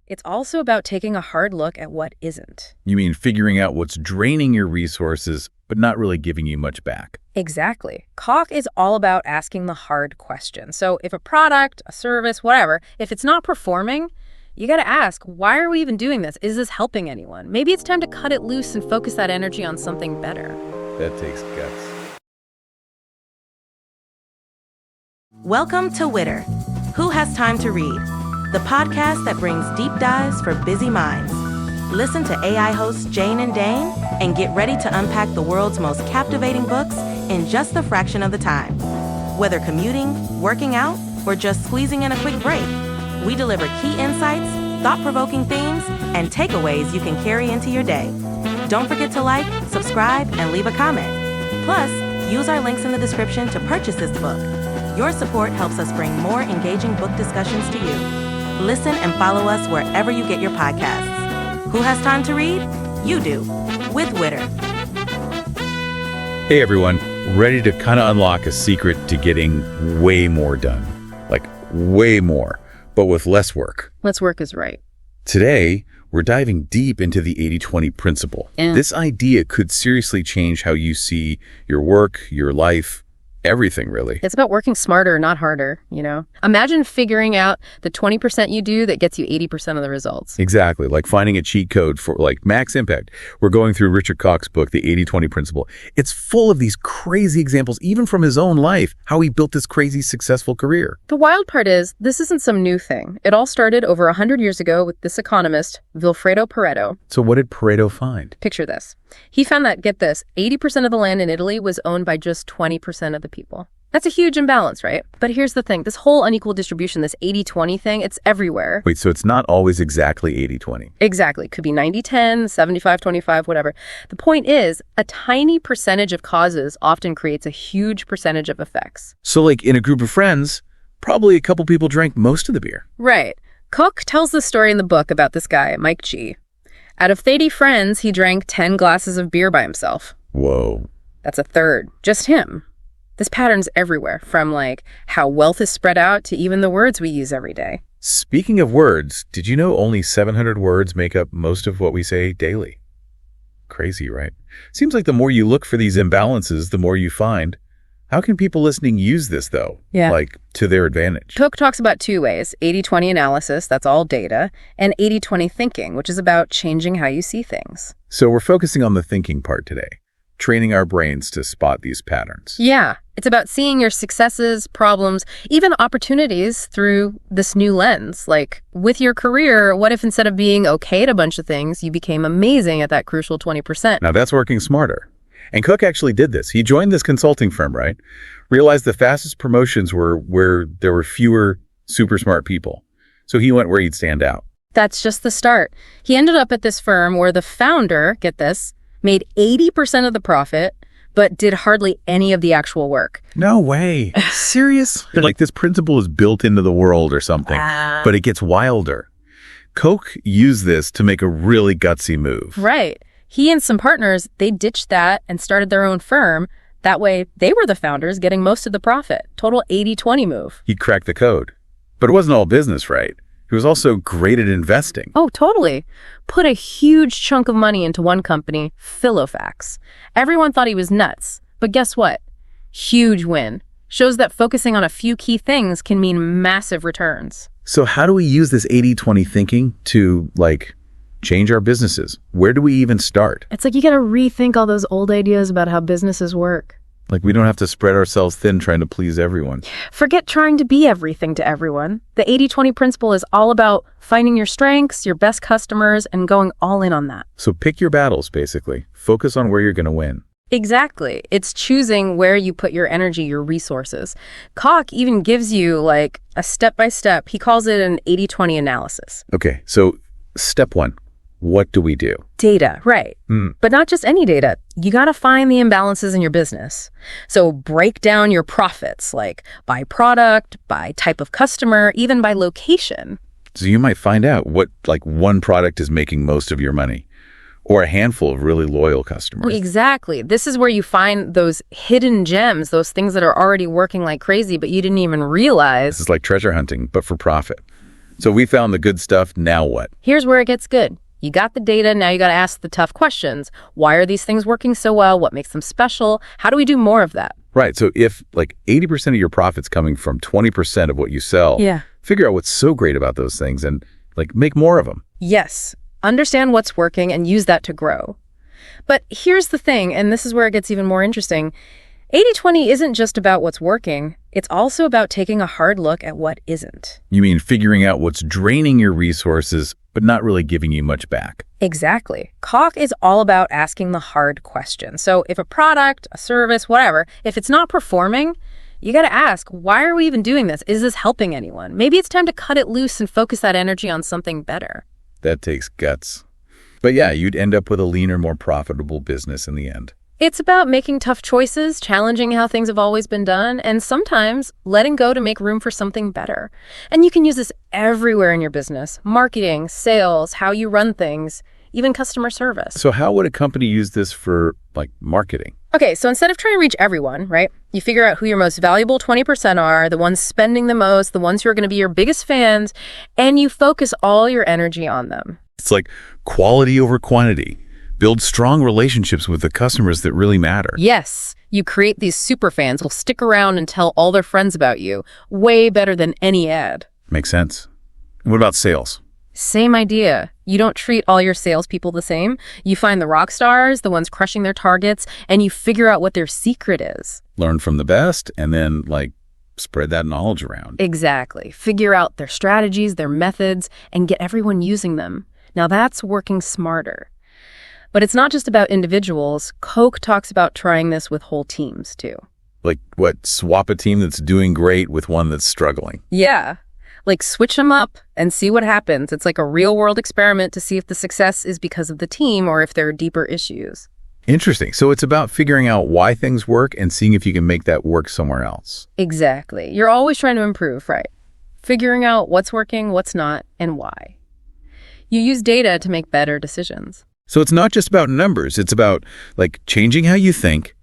It's also about taking a hard look at what isn't. You mean figuring out what's draining your resources, but not really giving you much back? Exactly. Koch is all about asking the hard question. So if a product, a service, whatever, if it's not performing, you got to ask, why are we even doing this? Is this helping anyone? Maybe it's time to cut it loose and focus that energy on something better. That takes guts. Welcome to Witter. Who Has Time to Read? The podcast that brings deep dives for busy minds. Listen to AI hosts Jane and Dane and get ready to unpack the world's most captivating books in just a fraction of the time. Whether commuting, working out, or just squeezing in a quick break, we deliver key insights, thought-provoking themes, and takeaways you can carry into your day. Don't forget to like, subscribe, and leave a comment. Plus, use our links in the description to purchase this book. Your support helps us bring more engaging book discussions to you. Listen and follow us wherever you get your podcasts. Who has time to read? You do, with Witter. Hey everyone, ready to kind of unlock a secret to getting way more done. Like way more, but with less work. Less work is right. Today, we're diving deep into the 80-20 principle. This idea could seriously change how you see your work, your life, everything, really. It's about working smarter, not harder, you know? Imagine figuring out the 20% you do that gets you 80% of the results. Exactly, like finding a cheat code for like max impact. We're going through Richard Koch's book, The 80-20 Principle. It's full of these crazy examples, even from his own life, how he built this crazy successful career. The wild part is, this isn't some new thing. It all started over 100 years ago with this economist, Vilfredo Pareto. So what did Pareto find? Picture this. He found that, get this, 80% of the land in Italy was owned by just 20% of the people. That's a huge imbalance, right? But here's the thing. This whole unequal distribution, this 80-20 thing, it's everywhere. Wait, so it's not always exactly 80-20? Exactly. Could be 90-10, 75-25, whatever. The point is, a tiny percentage of causes often creates a huge percentage of effects. So like in a group of friends, probably a couple people drank most of the beer. Right. Koch tells the story in the book about this guy, Mike G. Out of 30 friends, he drank 10 glasses of beer by himself. Whoa. That's a third. Just him. This pattern's everywhere, from like how wealth is spread out to even the words we use every day. Speaking of words, did you know only 700 words make up most of what we say daily? Crazy, right? Seems like the more you look for these imbalances, the more you find. How can people listening use this, though? Yeah. Like, to their advantage? Koch talks about two ways, 80-20 analysis, that's all data, and 80-20 thinking, which is about changing how you see things. So we're focusing on the thinking part today, training our brains to spot these patterns. Yeah, it's about seeing your successes, problems, even opportunities through this new lens. Like, with your career, what if instead of being okay at a bunch of things, you became amazing at that crucial 20%? Now that's working smarter. And Koch actually did this. He joined this consulting firm, right? Realized the fastest promotions were where there were fewer super smart people. So he went where he'd stand out. That's just the start. He ended up at this firm where the founder, get this, made 80% of the profit, but did hardly any of the actual work. No way. Serious? Like this principle is built into the world or something, but it gets wilder. Koch used this to make a really gutsy move. Right. He and some partners, they ditched that and started their own firm. That way, they were the founders getting most of the profit. Total 80-20 move. He cracked the code. But it wasn't all business, right? He was also great at investing. Oh, totally. Put a huge chunk of money into one company, Filofax. Everyone thought he was nuts. But guess what? Huge win. Shows that focusing on a few key things can mean massive returns. So how do we use this 80-20 thinking to, change our businesses? Where do we even start? It's like you got to rethink all those old ideas about how businesses work. Like we don't have to spread ourselves thin trying to please everyone. Forget trying to be everything to everyone. The 80-20 principle is all about finding your strengths, your best customers, and going all in on that. So pick your battles, basically. Focus on where you're going to win. Exactly. It's choosing where you put your energy, your resources. Koch even gives you a step-by-step. He calls it an 80-20 analysis. Okay, so step one. What do we do? Data, right. But not just any data. You got to find the imbalances in your business. So break down your profits, by product, by type of customer, even by location. So you might find out what, one product is making most of your money, or a handful of really loyal customers. Exactly. This is where you find those hidden gems, those things that are already working like crazy, but you didn't even realize. This is like treasure hunting, but for profit. So we found the good stuff. Now what? Here's where it gets good. You got the data, now you got to ask the tough questions. Why are these things working so well? What makes them special? How do we do more of that? Right. So if like 80% of your profit's coming from 20% of what you sell, figure out what's so great about those things and like make more of them. Yes. Understand what's working and use that to grow. But here's the thing, and this is where it gets even more interesting. 80/20 isn't just about what's working. It's also about taking a hard look at what isn't. You mean figuring out what's draining your resources, but not really giving you much back. Exactly. Koch is all about asking the hard question. So if a product, a service, whatever, if it's not performing, you got to ask, why are we even doing this? Is this helping anyone? Maybe it's time to cut it loose and focus that energy on something better. That takes guts. But yeah, you'd end up with a leaner, more profitable business in the end. It's about making tough choices, challenging how things have always been done, and sometimes letting go to make room for something better. And you can use this everywhere in your business: marketing, sales, how you run things, even customer service. So how would a company use this for, like, marketing? Okay, so instead of trying to reach everyone, right, you figure out who your most valuable 20% are, the ones spending the most, the ones who are going to be your biggest fans, and you focus all your energy on them. It's like quality over quantity. Build strong relationships with the customers that really matter. Yes, you create these super fans who'll stick around and tell all their friends about you. Way better than any ad. Makes sense. And what about sales? Same idea. You don't treat all your salespeople the same. You find the rock stars, the ones crushing their targets, and you figure out what their secret is. Learn from the best and then, like, spread that knowledge around. Exactly. Figure out their strategies, their methods, and get everyone using them. Now that's working smarter. But it's not just about individuals. Koch talks about trying this with whole teams, too. Like, what, swap a team that's doing great with one that's struggling? Yeah. Like, switch them up and see what happens. It's like a real-world experiment to see if the success is because of the team or if there are deeper issues. Interesting. So it's about figuring out why things work and seeing if you can make that work somewhere else. Exactly. You're always trying to improve, right? Figuring out what's working, what's not, and why. You use data to make better decisions. So it's not just about numbers. It's about, like, changing how you think,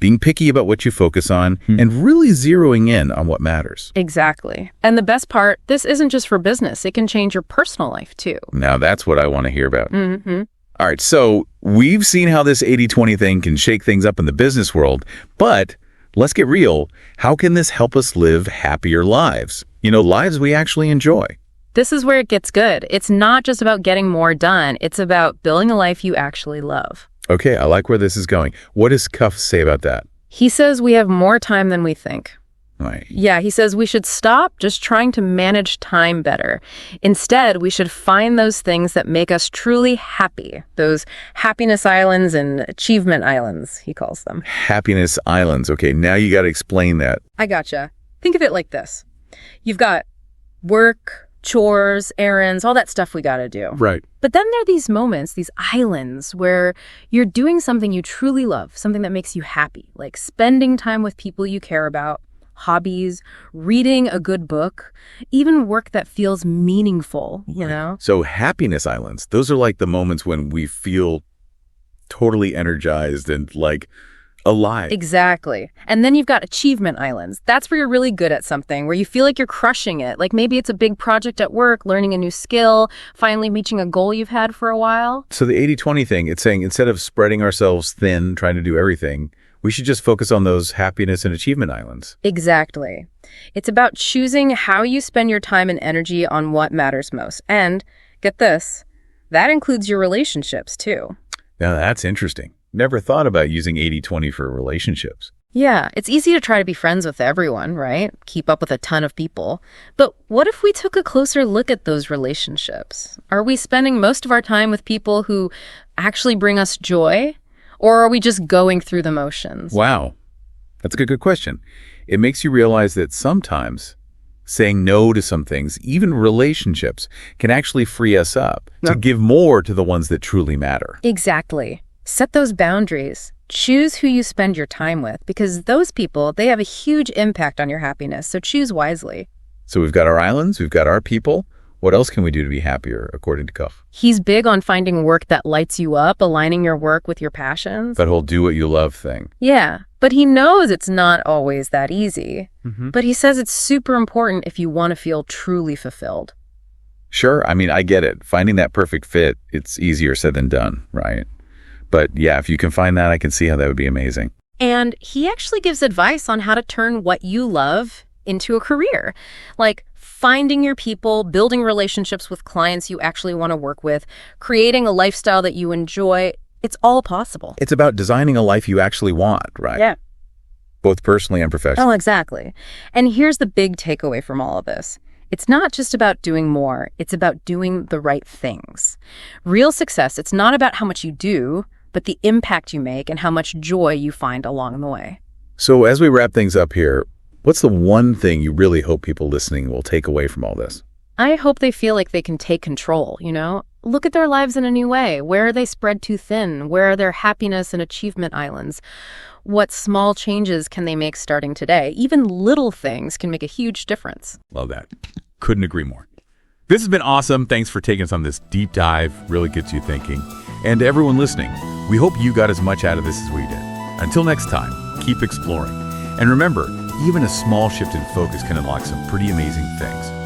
being picky about what you focus on, and really zeroing in on what matters. Exactly. And the best part, this isn't just for business. It can change your personal life, too. Now that's what I want to hear about. Mm-hmm. All right, so we've seen how this 80/20 thing can shake things up in the business world, but let's get real. How can this help us live happier lives? Lives we actually enjoy. This is where it gets good. It's not just about getting more done. It's about building a life you actually love. Okay, I like where this is going. What does Koch say about that? He says we have more time than we think. Right. Yeah, he says we should stop just trying to manage time better. Instead, we should find those things that make us truly happy. Those happiness islands and achievement islands, he calls them. Happiness islands. Okay, now you got to explain that. I gotcha. Think of it like this. You've got work, chores, errands, all that stuff we gotta do. Right. But then there are these moments, these islands, where you're doing something you truly love, something that makes you happy, like spending time with people you care about, hobbies, reading a good book, even work that feels meaningful, you know? So happiness islands, those are like the moments when we feel totally energized and like alive. Exactly. And then you've got achievement islands. That's where you're really good at something, where you feel like you're crushing it. Like maybe it's a big project at work, learning a new skill, finally reaching a goal you've had for a while. So the 80/20 thing, it's saying instead of spreading ourselves thin, trying to do everything, we should just focus on those happiness and achievement islands. Exactly. It's about choosing how you spend your time and energy on what matters most. And get this, that includes your relationships too. Now that's interesting. Never thought about using 80/20 for relationships. Yeah, it's easy to try to be friends with everyone, right? Keep up with a ton of people. But what if we took a closer look at those relationships? Are we spending most of our time with people who actually bring us joy? Or are we just going through the motions? Wow. That's a good question. It makes you realize that sometimes saying no to some things, even relationships, can actually free us up to give more to the ones that truly matter. Exactly. Set those boundaries. Choose who you spend your time with, because those people, they have a huge impact on your happiness, so choose wisely. So we've got our islands, we've got our people. What else can we do to be happier, according to Koch? He's big on finding work that lights you up, aligning your work with your passions. That whole do what you love thing. Yeah, but he knows it's not always that easy. Mm-hmm. But he says it's super important if you want to feel truly fulfilled. Sure, I mean, I get it. Finding that perfect fit, it's easier said than done, right? But yeah, if you can find that, I can see how that would be amazing. And he actually gives advice on how to turn what you love into a career, like finding your people, building relationships with clients you actually want to work with, creating a lifestyle that you enjoy. It's all possible. It's about designing a life you actually want, right? Yeah. Both personally and professionally. Oh, exactly. And here's the big takeaway from all of this. It's not just about doing more. It's about doing the right things. Real success, it's not about how much you do, but the impact you make and how much joy you find along the way. So as we wrap things up here, what's the one thing you really hope people listening will take away from all this? I hope they feel like they can take control, Look at their lives in a new way. Where are they spread too thin? Where are their happiness and achievement islands? What small changes can they make starting today? Even little things can make a huge difference. Love that. Couldn't agree more. This has been awesome. Thanks for taking us on this deep dive. Really gets you thinking. And to everyone listening, we hope you got as much out of this as we did. Until next time, keep exploring. And remember, even a small shift in focus can unlock some pretty amazing things.